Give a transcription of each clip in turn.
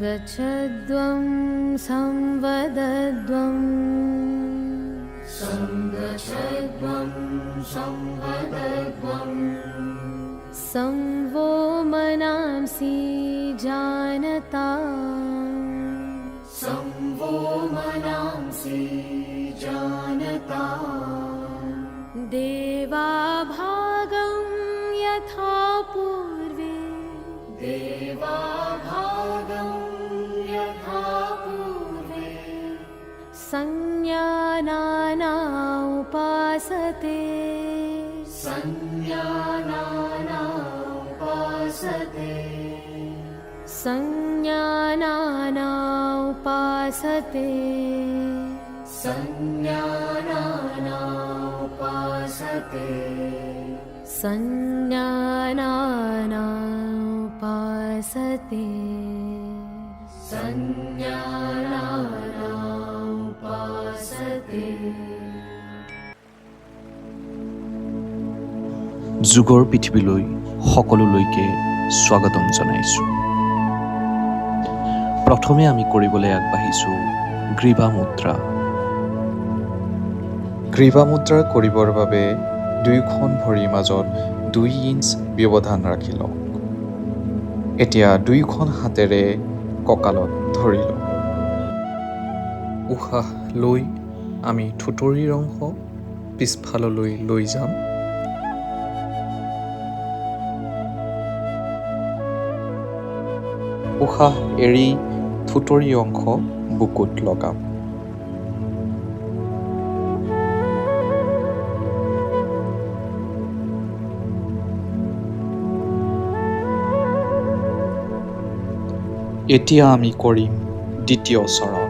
गच्छध्वं संवदध्वं सङ्गच्छध्वं संवदध्वं संवो मनांसि जानता संवो मनांसि जानता देवाभागं यथा पूर्वे देवाभागं यथा पूर्वे संज्ञानाना उपासते संज्ञानाना उपासते संज्ञानाना उपासते संज्ञानाना उपासते संज्ञानाना उपासते संज्ञानाना उपासते যুগৰ পৃথিৱীলৈ সকলোলৈকে স্বাগতম জনাইছোঁ। প্ৰথমে আমি কৰিবলৈ আগবাঢ়িছোঁ গ্ৰীবা মুদ্ৰা। গ্ৰীবা মুদ্ৰা কৰিবৰ বাবে দুয়োখন ভৰিৰ মাজত 2 ইঞ্চ ব্যৱধান ৰাখি লওক। এতিয়া দুয়োখন হাতেৰে কঁকালত ধৰি লওক। উশাহ লৈ আমি থুতৰিৰ অংশ পিছফাললৈ লৈ যাম। উশাহ এৰি থুতৰি অংশ বুকুত লগাম। এতিয়া আমি কৰিম দ্বিতীয় চৰণ।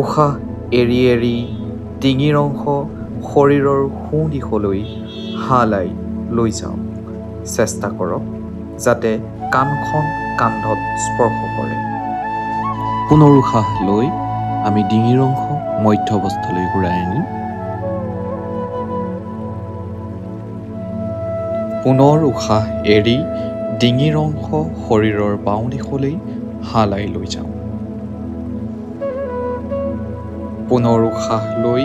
উশাহ এৰি এৰি ডিঙিৰ অংশ শৰীৰৰ সোঁ দিশলৈ হালাই লৈ যাওক। চেষ্টা কৰক যাতে কাণখন কান্ধত স্পৰ্শ কৰে। পুনৰ উশাহ লৈ আমি ডিঙিৰ অংশ মধ্য অৱস্থালৈ ঘূৰাই আনিম। পুনৰ উশাহ এৰি ডিঙিৰ অংশ শৰীৰৰ বাওঁ দিশলৈ হালাই লৈ যাওঁ। পুনৰ উশাহ লৈ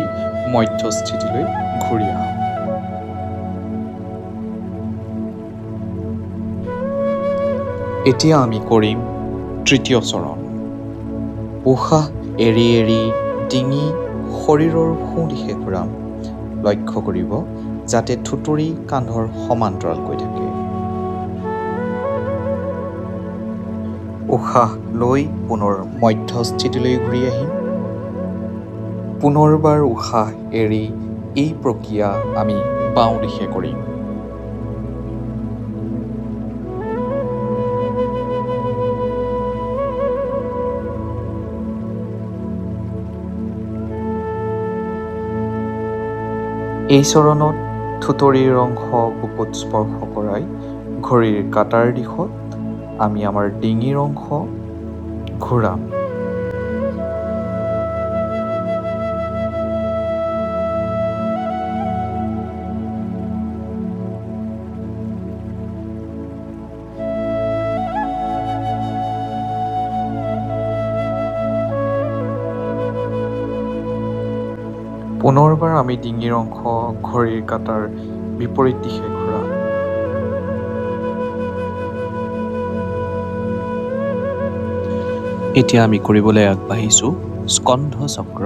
মধ্যস্থিতিলৈ ঘূৰি আহোঁ। এতিয়া আমি কৰিম তৃতীয় চৰণ। উশাহ এৰি এৰি ডিঙি শৰীৰৰ সোঁ দিশে ঘূৰাম। লক্ষ্য কৰিব যাতে থুতৰি কান্ধৰ সমান্তৰালকৈ থাকে। উশাহ লৈ পুনৰ মধ্যস্থিতিলৈ ঘূৰি আহিম। পুনৰবাৰ উশাহ এৰি এই প্ৰক্ৰিয়া আমি বাওঁ দিশে কৰিম। এই চৰণত থুতৰিৰ অংশ বুকুত স্পৰ্শ কৰাই ঘড়ীৰ কাটাৰ দিশত আমি আমাৰ ডিঙিৰ অংশ ঘূৰাম। পুনৰবাৰ আমি ডিঙিৰ অংশ ঘড়ীৰ কাটাৰ বিপৰীত দিশে ঘূৰাম। এতিয়া আমি কৰিবলৈ আগবাঢ়িছোঁ স্কন্ধ চক্ৰ।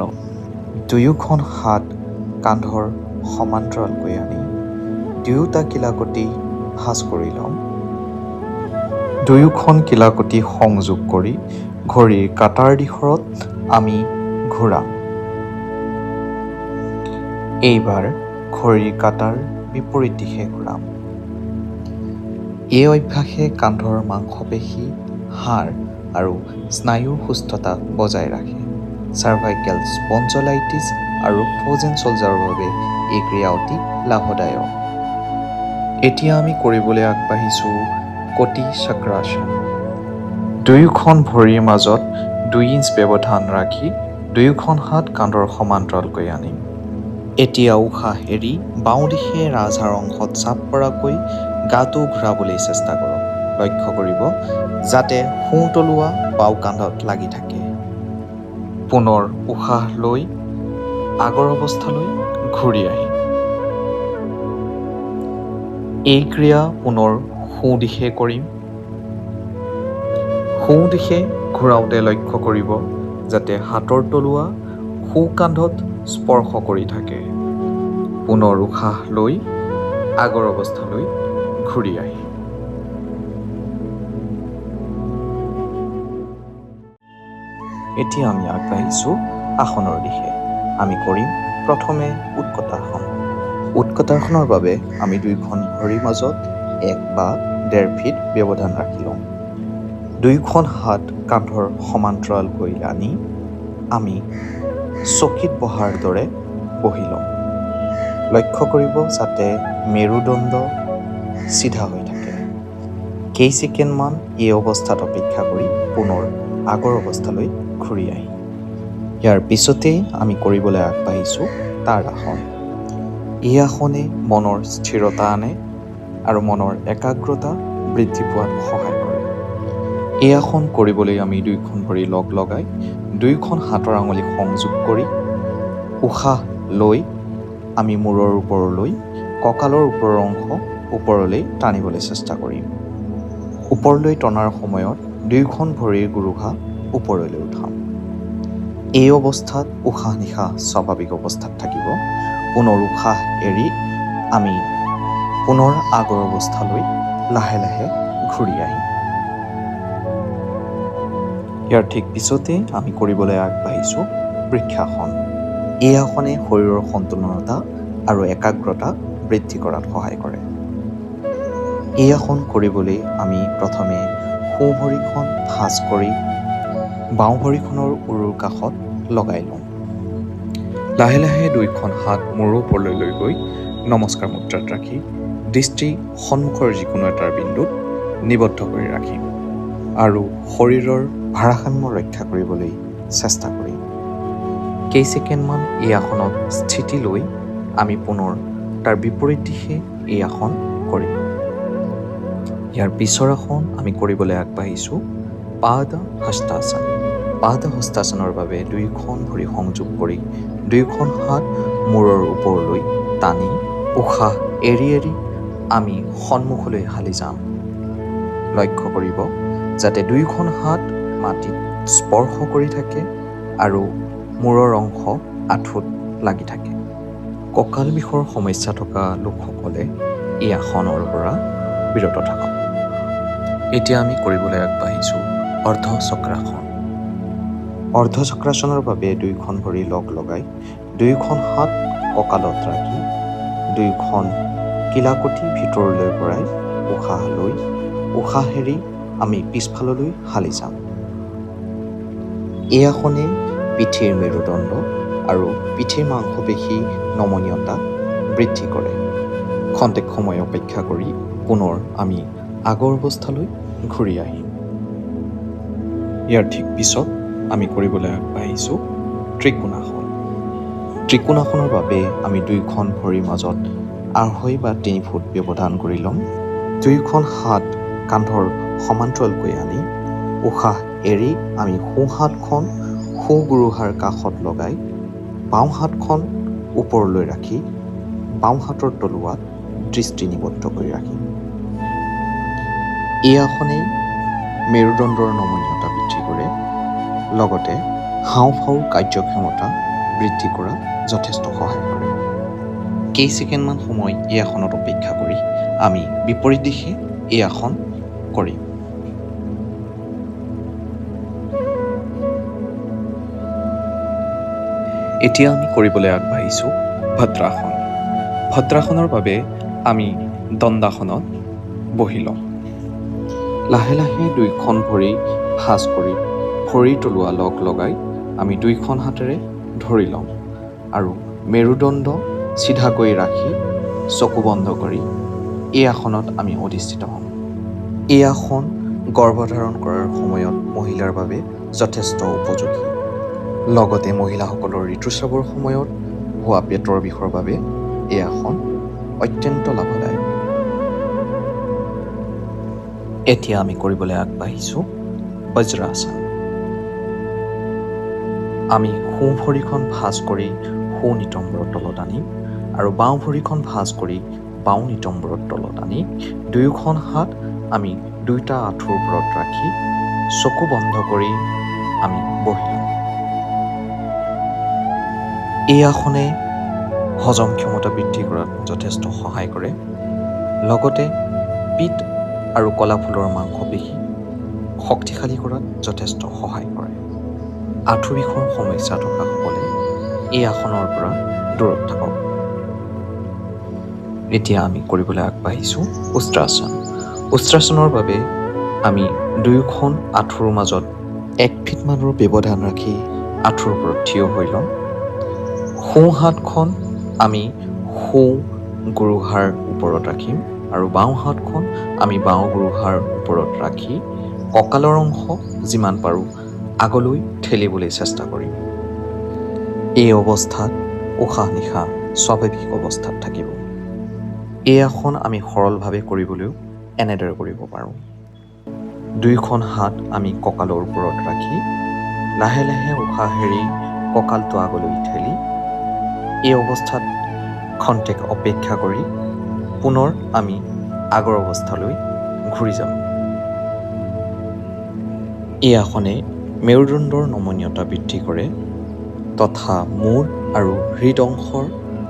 দুয়োখন হাত কান্ধৰ সমান্তৰালকৈ আনি দুয়োটা কিলাকতি ভাঁজ কৰি ল'ম। দুয়োখন কিলাকতি সংযোগ কৰি ঘড়ীৰ কাটাৰ দিশত আমি ঘূৰাম। এইবাৰ ঘড়ীৰ কাটাৰ বিপৰীত দিশে ঘূৰাম। এই অভ্যাসে কান্ধৰ মাংসপেশী, হাড় আৰু স্নায়ুৰ সুস্থতা বজাই ৰাখে। চাৰ্ভাইকেল স্পঞ্জলাইটিছ আৰু ফ্ৰ'জেন চলজাৰৰ বাবে এই ক্ৰিয়া অতি লাভদায়ক। এতিয়া আমি কৰিবলৈ আগবাঢ়িছোঁ কটি চক্ৰাসন। দুয়োখন ভৰিৰ মাজত 2 ইঞ্চ ব্যৱধান ৰাখি দুয়োখন হাত কান্ধৰ সমান্তৰালকৈ আনিম। এতিয়া উশাহ এৰি বাওঁ দিশে ৰাজহাড় অংশত চাপ পৰাকৈ গাটো ঘূৰাবলৈ চেষ্টা কৰক। লক্ষ্য কৰিব যাতে সোঁ তলুৱা বাওঁ কান্ধত লাগি থাকে। পুনৰ উশাহ লৈ আগৰ অৱস্থালৈ ঘূৰি আহিম। এই ক্ৰিয়া পুনৰ সোঁ দিশে কৰিম। সোঁ দিশে ঘূৰাওঁতে লক্ষ্য কৰিব যাতে হাতৰ তলুৱা সোঁ কান্ধত স্পৰ্শ কৰি থাকে। পুনৰ উশাহ লৈ আগৰ অৱস্থালৈ ঘূৰি আহিম। এতিয়া আমি আগবাঢ়িছোঁ আসনৰ দিশে। আমি কৰিম প্ৰথমে উৎকটাসন। উৎকটাসনৰ বাবে আমি দুয়োখন ভৰিৰ মাজত 1 বা 1.5 ফিট ব্যৱধান ৰাখি লওঁ। দুয়োখন হাত কান্ধৰ সমান্তৰালকৈ আনি আমি চকীত বহাৰ দৰে বহি লওঁ। লক্ষ্য কৰিব যাতে মেৰুদণ্ড চিধা হৈ থাকে। কেইছেকেণ্ডমান এই অৱস্থাত অপেক্ষা কৰি পুনৰ আগৰ অৱস্থালৈ ঘূৰি আহিম। ইয়াৰ পিছতেই আমি কৰিবলৈ আগবাঢ়িছোঁ তাড়াসন। এই আসনে মনৰ স্থিৰতা আনে আৰু মনৰ একাগ্ৰতা বৃদ্ধি পোৱাত সহায় কৰে। এই আসন কৰিবলৈ আমি দুয়োখন ভৰি লগ লগাই দুয়োখন হাতৰ আঙুলি সংযোগ কৰি উশাহ লৈ আমি মূৰৰ ওপৰলৈ কঁকালৰ ওপৰৰ অংশ ওপৰলৈ টানিবলৈ চেষ্টা কৰিম। ওপৰলৈ টনাৰ সময়ত দুয়োখন ভৰিৰ গুৰুহা ওপৰলৈ উঠাম। এই অৱস্থাত উশাহ নিশাহ স্বাভাৱিক অৱস্থাত থাকিব। পুনৰ উশাহ এৰি আমি পুনৰ আগৰ অৱস্থালৈ লাহে লাহে ঘূৰি আহিম। ইয়াৰ ঠিক পিছতে আমি কৰিবলৈ আগবাঢ়িছোঁ বৃক্ষাসন। এই আসনে শৰীৰৰ সন্তুলনতা আৰু একাগ্ৰতা বৃদ্ধি কৰাত সহায় কৰে। এই আসন কৰিবলৈ আমি প্ৰথমে সোঁ ভৰিখন ভাঁজ কৰি বাওঁ ভৰিখনৰ উৰুৰ কাষত লগাই লওঁ। লাহে লাহে দুয়োখন হাত মূৰৰ ওপৰলৈ লৈ গৈ নমস্কাৰ মুদ্ৰাত ৰাখি দৃষ্টি সন্মুখৰ যিকোনো এটাৰ বিন্দুত নিবদ্ধ কৰি ৰাখিম আৰু শৰীৰৰ ভাৰসাম্য ৰক্ষা কৰিবলৈ চেষ্টা কৰিম। কেইছেকেণ্ডমান এই আসনত স্থিতি লৈ আমি পুনৰ তাৰ বিপৰীত দিশে এই আসন কৰিম। ইয়াৰ পিছৰ আসন আমি কৰিবলৈ আগবাঢ়িছোঁ পাদ হস্তাসন। পাদ হস্তাসনৰ বাবে দুয়োখন ভৰি সংযোগ কৰি দুয়োখন হাত মূৰৰ ওপৰলৈ টানি উশাহ এৰি এৰি আমি সন্মুখলৈ হালি যাম। লক্ষ্য কৰিব যাতে দুয়োখন হাত মাটিত স্পৰ্শ কৰি থাকে আৰু মূৰৰ অংশ আঁঠুত লাগি থাকে। কঁকাল বিষৰ সমস্যা থকা লোকসকলে এই আসনৰ পৰা বিৰত থাকক। এতিয়া আমি কৰিবলৈ আগবাঢ়িছোঁ অৰ্ধচক্ৰাসন। অৰ্ধচক্ৰাসনৰ বাবে দুয়োখন ভৰি লগ লগাই দুয়োখন হাত কঁকালত ৰাখি দুয়োখন কিলাকুটি ভিতৰলৈ ভৰাই উশাহ লৈ উশাহ এৰি আমি পিছফাললৈ হালি যাম। এই আসনে পিঠিৰ মেৰুদণ্ড আৰু পিঠিৰ মাংসপেশী নমনীয়তা বৃদ্ধি কৰে। খন্তেক সময় অপেক্ষা কৰি পুনৰ আমি আগৰ অৱস্থালৈ ঘূৰি আহিম। ইয়াৰ ঠিক পিছত আমি কৰিবলৈ আগবাঢ়িছোঁ ত্ৰিকোণাসন। ত্ৰিকোণাসনৰ বাবে আমি দুয়োখন ভৰিৰ মাজত 2.5 বা 3 ফুট ব্যৱধান কৰি ল'ম। দুয়োখন হাত কান্ধৰ সমান্তৰালকৈ আনি উশাহ এৰি আমি সোঁ হাতখন সোঁ গুৰুহাৰ কাষত লগাই বাওঁ হাতখন ওপৰলৈ ৰাখি বাওঁ হাতৰ তলুৱাত দৃষ্টি নিবদ্ধ কৰি ৰাখিম। এই আসনে মেৰুদণ্ডৰ নমনীয়তা বৃদ্ধি কৰে, লগতে হাওঁফাওঁৰ কাৰ্যক্ষমতা বৃদ্ধি কৰাত যথেষ্ট সহায় কৰে। কেইছেকেণ্ডমান সময় এই আসনত অপেক্ষা কৰি আমি বিপৰীত দিশে এই আসন কৰিম। এতিয়া আমি কৰিবলৈ আগবাঢ়িছোঁ ভদ্ৰাসন। ভদ্ৰাসনৰ বাবে আমি দণ্ডাসনত বহি লওঁ। লাহে লাহে দুয়োখন ভৰি ভাঁজ কৰি ভৰিৰ তলুৱা লগ লগাই আমি দুয়োখন হাতেৰে ধৰি লওঁ আৰু মেৰুদণ্ড চিধাকৈ ৰাখি চকু বন্ধ কৰি এই আসনত আমি অধিষ্ঠিত হ'ম। এই আসন গৰ্ভধাৰণ কৰাৰ সময়ত মহিলাৰ বাবে যথেষ্ট উপযোগী। লগতে মহিলাসকলৰ ঋতুস্ৰাৱৰ সময়ত হোৱা পেটৰ বিষৰ বাবে এই আসন অত্যন্ত লাভদায়ক। এতিয়া আমি কৰিবলৈ আগবাঢ়িছোঁ বজ্ৰাসন। আমি সোঁ ভৰিখন ভাঁজ কৰি সোঁ নিতম্বৰৰ তলত আনিম আৰু বাওঁ ভৰিখন ভাঁজ কৰি বাওঁ নিতম্বৰৰ তলত আনি দুয়োখন হাত আমি দুয়োটা আঁঠুৰ ওপৰত ৰাখি চকু বন্ধ কৰি আমি বহি লওঁ। এই আসনে হজম ক্ষমতা বৃদ্ধি কৰাত যথেষ্ট সহায় কৰে, লগতে পিঠ আৰু কলাফুলৰ মাংসপেশী শক্তিশালী কৰাত যথেষ্ট সহায় কৰে। আঁঠু বিষৰ সমস্যা থকাসকলে এই আসনৰ পৰা দূৰত থাকক। এতিয়া আমি কৰিবলৈ আগবাঢ়িছোঁ উষ্ট্ৰাসন। উষ্ট্ৰাসনৰ বাবে আমি দুয়োখন আঁঠুৰ মাজত 1 ফিট মানৰ ব্যৱধান ৰাখি আঁঠুৰ ওপৰত থিয় হৈ ল'ম। সোঁ হাতখন আমি সোঁ গুৰুহাৰ ওপৰত ৰাখিম আৰু বাওঁ হাতখন আমি বাওঁ গুৰুহাৰ ওপৰত ৰাখি কঁকালৰ অংশ যিমান পাৰোঁ আগলৈ ঠেলিবলৈ চেষ্টা কৰিম। এই অৱস্থাত উশাহ নিশাহ স্বাভাৱিক অৱস্থাত থাকিব। এই আসন আমি সৰলভাৱে কৰিবলৈও এনেদৰে কৰিব পাৰোঁ। দুয়োখন হাত আমি কঁকালৰ ওপৰত ৰাখি লাহে লাহে উশাহ এৰি কঁকালটো আগলৈ ঠেলি এই অৱস্থাত ক্ষন্তেক অপেক্ষা কৰি পুনৰ আমি আগৰ অৱস্থালৈ ঘূৰি যাম। এই আসনে মেৰুদণ্ডৰ নমনীয়তা বৃদ্ধি কৰে তথা মূৰ আৰু হৃদ অংশৰ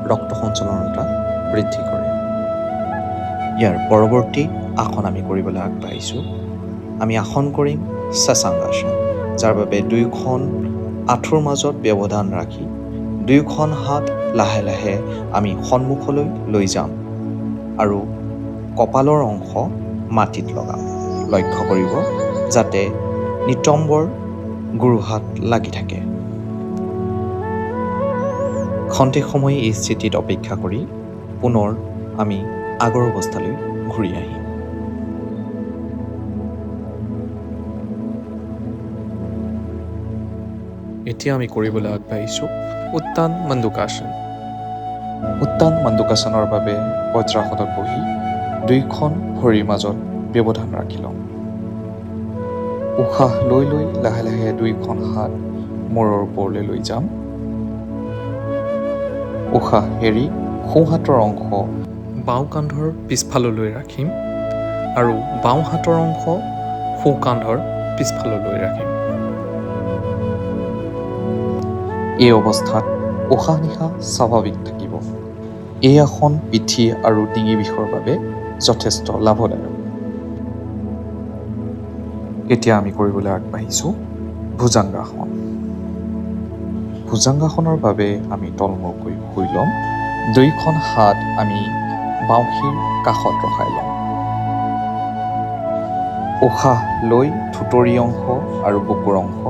ৰক্ত সঞ্চালনতা বৃদ্ধি কৰে। ইয়াৰ পৰৱৰ্তী আসন আমি কৰিবলৈ আগবাঢ়িছোঁ। আমি আসন কৰিম শশাংকাসন, যাৰ বাবে দুয়োখন আঁঠুৰ মাজত ব্যৱধান ৰাখি দুয়োখন হাত লাহে লাহে আমি সন্মুখলৈ লৈ যাম আৰু কপালৰ অংশ মাটিত লগাম। লক্ষ্য কৰিব যাতে নিতম্বৰ গুৰুহাত লাগি থাকে। ক্ষন্তেক সময় এই স্থিতিত অপেক্ষা কৰি পুনৰ আমি আগৰ অৱস্থালৈ ঘূৰি আহিম। এতিয়া আমি কৰিবলৈ আগবাঢ়িছোঁ উত্তান মণ্ডুকাসন। উত্তান মণ্ডুকাসনৰ বাবে বজ্ৰাসনত বহি দুয়োখন ভৰিৰ মাজত ব্যৱধান ৰাখি লওঁ। উশাহ লৈ লৈ লাহে লাহে দুয়োখন হাত মূৰৰ ওপৰলৈ লৈ যাম। উশাহ এৰি সোঁ হাতৰ অংশ বাওঁ কান্ধৰ পিছফাললৈ ৰাখিম আৰু বাওঁ হাতৰ অংশ সোঁ কান্ধৰ পিছফাললৈ ৰাখিম। এই অৱস্থাত উশাহ নিশাহ স্বাভাৱিক থাকিব। এই আসন পিঠি আৰু ডিঙি বিষৰ বাবে যথেষ্ট লাভদায়ক। এতিয়া আমি কৰিবলৈ আগবাঢ়িছোঁ ভুজংগাসন। ভুজংগাসনৰ বাবে আমি তলমূৰকৈ শুই ল'ম। দুয়োখন হাত আমি বাউসীৰ কাষত ৰখাই ল'ম। উশাহ লৈ থুতৰি অংশ আৰু বুকুৰ অংশ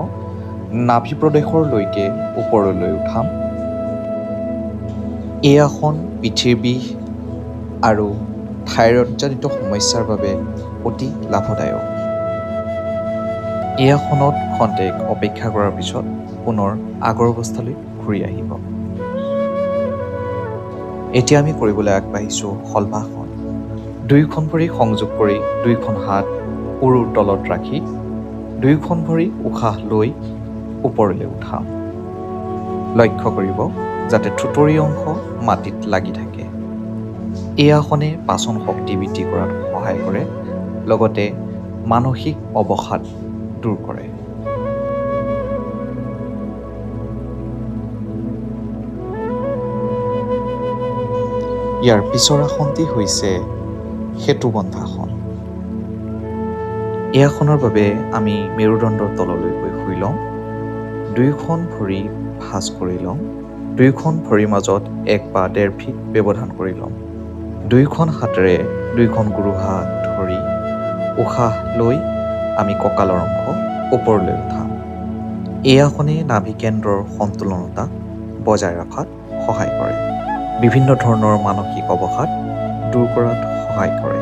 নাভি প্ৰদেশলৈকে ওপৰলৈ উঠাম। এই আসন পিঠিৰ বিষ আৰু থাইৰয়ডজনিত সমস্যাৰ বাবে অতি লাভদায়ক। এই আসনত ক্ষন্তেক অপেক্ষা কৰাৰ পিছত পুনৰ আগৰ অৱস্থালৈ ঘূৰি আহিব। এতিয়া আমি কৰিবলৈ আগবাঢ়িছোঁ শলভাসন। দুয়োখন ভৰি সংযোগ কৰি দুয়োখন হাত উৰুৰ তলত ৰাখি দুয়োখন ভৰি উশাহ লৈ ওপৰলৈ উঠাম। লক্ষ্য কৰিব যাতে থুতৰি অংশ মাটিত লাগি থাকে। এই আসনে পাচন শক্তি বৃদ্ধি কৰাত সহায় কৰে, লগতে মানসিক অৱসাদ দূৰ কৰে। ইয়াৰ পিছৰ আসনটি হৈছে সেতুবন্ধাসন। এই আসনৰ বাবে আমি মেৰুদণ্ডৰ তললৈ গৈ শুই লওঁ। দুয়োখন ভৰি ভাঁজ কৰি লওঁ। দুয়োখন ভৰিৰ মাজত 1 বা 1.5 ফিট ব্যৱধান কৰি ল'ম। দুয়োখন হাতেৰে দুয়োখন গুৰুহাত ধৰি উশাহ লৈ আমি কঁকালৰ অংশ ওপৰলৈ উঠাম। এই আসনে নাভি কেন্দ্ৰৰ সন্তুলনতা বজাই ৰখাত সহায় কৰে। বিভিন্ন ধৰণৰ মানসিক অৱসাদ দূৰ কৰাত সহায় কৰে।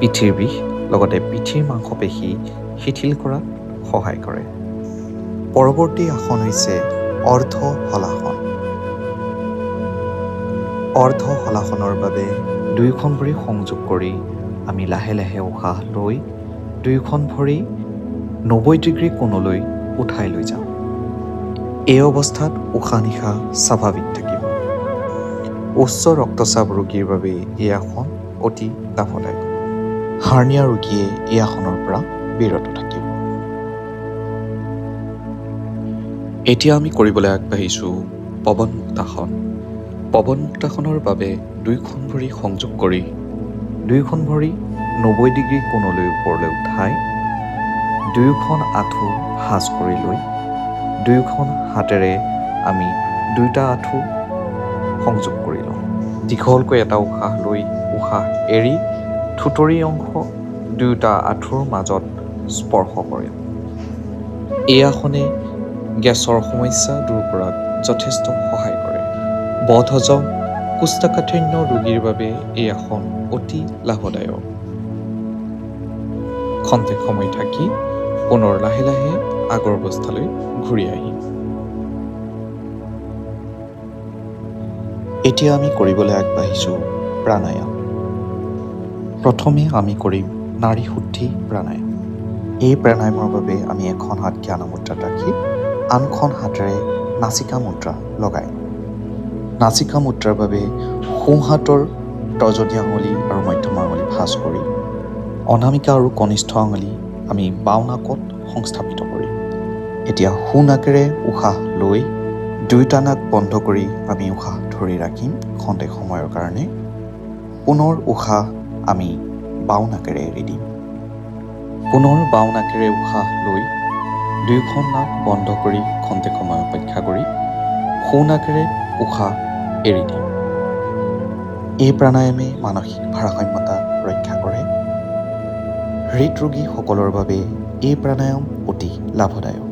পিঠিৰ বিষ লগতে পিঠিৰ মাংসপেশী শিথিল কৰাত সহায় কৰে। পৰৱৰ্তী আসন হৈছে অৰ্ধ হলাসন। অৰ্ধ হলাসনৰ বাবে দুয়োখন ভৰি সংযোগ কৰি আমি লাহে লাহে উশাহ লৈ দুয়োখন ভৰি 90 ডিগ্ৰী কোণলৈ উঠাই লৈ যাম। এই অৱস্থাত উশাহ নিশাহ স্বাভাৱিক থাকিব। উচ্চ ৰক্তচাপ ৰোগীৰ বাবে এই আসন অতি লাভদায়ক। হাৰ্নিয়া ৰোগীয়ে এই আসনৰ পৰা বিৰত থাকিব। এতিয়া আমি কৰিবলৈ আগবাঢ়িছোঁ পৱন মুক্তাসন। পৱন মুক্তাসনৰ বাবে দুয়োখন ভৰি সংযোগ কৰি দুয়োখন ভৰি 90 ডিগ্ৰী কোণলৈ ওপৰলৈ উঠাই দুয়োখন আঁঠু ভাঁজ কৰি লৈ দুয়োখন হাতেৰে আমি দুয়োটা আঁঠু সংযোগ কৰি লওঁ। দীঘলকৈ এটা উশাহ লৈ উশাহ এৰি থুতৰি অংশ দুয়োটা আঁঠুৰ মাজত স্পৰ্শ কৰে। এই আসনে গেছৰ সমস্যা দূৰ কৰাত যথেষ্ট সহায় কৰে। বদহজম কোষ্ঠকাঠিন্য ৰোগীৰ বাবে এই আসন অতি লাভদায়ক। খন্তেক সময় থাকি পুনৰ লাহে লাহে আগৰ অৱস্থালৈ ঘূৰি আহিম। এতিয়া আমি কৰিবলৈ আগবাঢ়িছোঁ প্ৰাণায়াম। প্ৰথমে আমি কৰিম নাড়ী শুদ্ধি প্ৰাণায়াম। এই প্ৰাণায়ামৰ বাবে আমি এখন হাত জ্ঞান মুদ্ৰাত ৰাখি আনখন হাতেৰে নাচিকা মুদ্ৰা লগাই নাচিকা মুদ্ৰাৰ বাবে সোঁ হাতৰ তৰ্জনী আঙুলি আৰু মধ্যমা আঙুলি ভাঁজ কৰি অনামিকা আৰু কনিষ্ঠ আঙুলি আমি বাওঁ নাকত সংস্থাপিত কৰিম। এতিয়া সোঁ নাকেৰে উশাহ লৈ দুয়োটা নাক বন্ধ কৰি আমি উশাহ ধৰি ৰাখিম খন্তেক সময়ৰ কাৰণে। পুনৰ উশাহ আমি বাওঁ নাকেৰে এৰি দিম। পুনৰ বাওঁ নাকেৰে উশাহ লৈ দুয়োখন নাক বন্ধ কৰি খন্তেক সময় অপেক্ষা কৰি সোঁ নাকেৰে উশাহ এৰি দিম। এই প্ৰাণায়ামে মানসিক ভাৰসাম্যতা ৰক্ষা কৰে। হৃদৰোগীসকলৰ বাবে এই প্ৰাণায়াম অতি লাভদায়ক।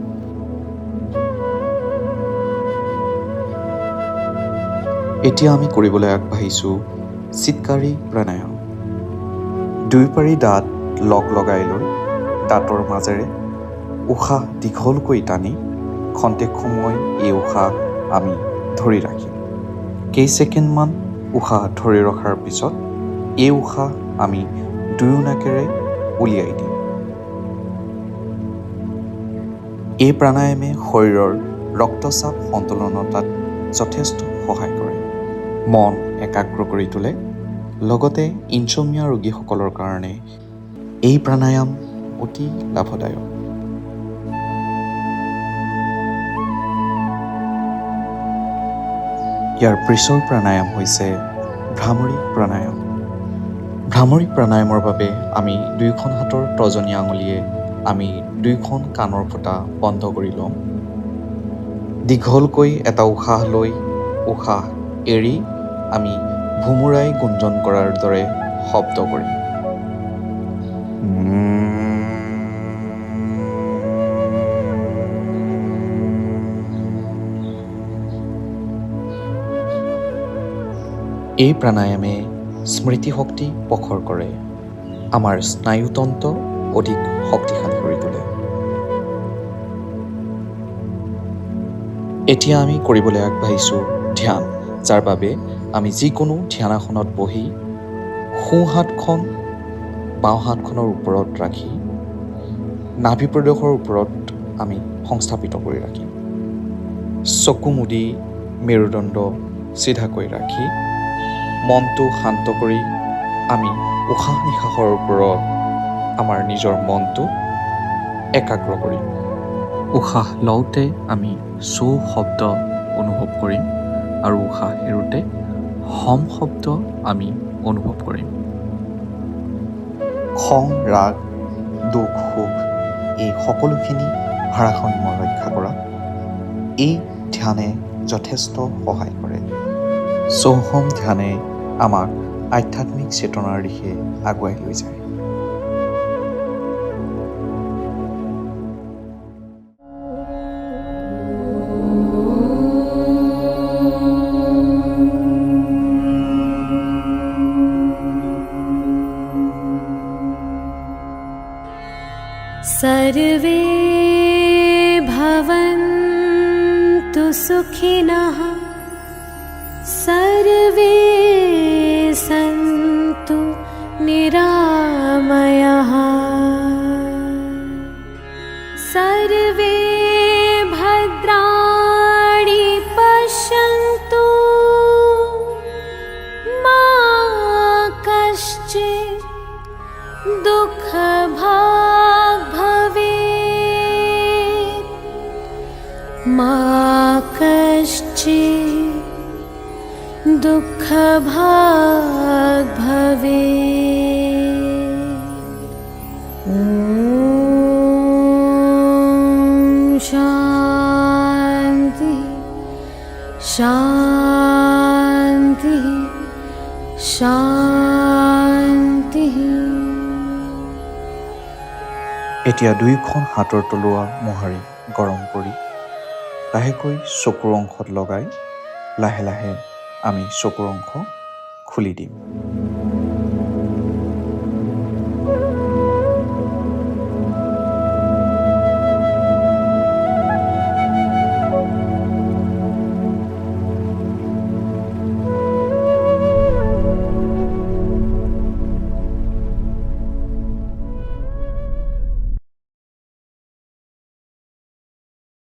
এতিয়া আমি কৰিবলৈ আগবাঢ়িছোঁ চিৎকাৰী প্ৰাণায়াম। দুয়োপাৰি দাঁত লগ লগাই লৈ দাঁতৰ মাজেৰে উশাহ দীঘলকৈ টানি খন্তেক সময় এই উশাহ আমি ধৰি ৰাখিম। কেইছেকেণ্ডমান উশাহ ধৰি ৰখাৰ পিছত এই উশাহ আমি দুয়ো নাকেৰে উলিয়াই দিম। এই প্ৰাণায়ামে শৰীৰৰ ৰক্তচাপ সন্তুলনতাত যথেষ্ট সহায় কৰে, মন একাগ্ৰ কৰি তোলে। লগতে ইনচোমিয়া ৰোগীসকলৰ কাৰণে এই প্ৰাণায়াম অতি লাভদায়ক। ইয়াৰ পিছৰ প্ৰাণায়াম হৈছে ভ্ৰামৰী প্ৰাণায়াম। ভ্ৰামৰী প্ৰাণায়ামৰ বাবে আমি দুয়োখন হাতৰ তৰ্জনী আঙুলিয়ে আমি দুয়োখন কাণৰ ফুটা বন্ধ কৰি ল'ম। দীঘলকৈ এটা উশাহ লৈ উশাহ এৰি আমি ভুমুৰাই গুঞ্জন কৰাৰ দৰে শব্দ কৰিম। এই প্ৰাণায়ামে স্মৃতিশক্তি প্ৰখৰ কৰে, আমাৰ স্নায়ুতন্ত্ৰ অধিক শক্তিশালী কৰি তোলে। এতিয়া আমি কৰিবলৈ আগবাঢ়িছোঁ ধ্যান, যাৰ বাবে আমি যিকোনো ধ্যানাসনত বহি সোঁ হাতখন বাওঁ হাতখনৰ ওপৰত ৰাখি নাভি প্ৰদেশৰ ওপৰত আমি সংস্থাপিত কৰি ৰাখিম। চকু মুদি মেৰুদণ্ড চিধাকৈ ৰাখি মনটো শান্ত কৰি আমি উশাহ নিশাহৰ ওপৰত আমাৰ নিজৰ মনটো একাগ্ৰ কৰিম। উশাহ লওঁতে আমি চৌ শব্দ অনুভৱ কৰিম আৰু উশাহ এৰোঁতে হম শব্দ আমি অনুভৱ কৰিম। খং, ৰাগ, দুখ, সুখ এই সকলোখিনি ভাৰসাম্য ৰক্ষা কৰা এই ধ্যানে যথেষ্ট সহায় কৰে। চৌহম ধ্যানে আমাক আধ্যাত্মিক চেতনাৰ দিশে আগুৱাই লৈ যায়। सर्वे भवन्तु सुखिनः सर्वे सन्तु निरामयाः। मा कश्चित् दुःखभाग् भवेत्। ॐ शान्ति शान्ति শান্তি। এতিয়া দুয়োখন হাতৰ তলুৱা মোহাৰি গৰম কৰি লাহেকৈ চকুৰ অংশত লগাই লাহে লাহে আমি চকুৰ অংশ খুলি দিম।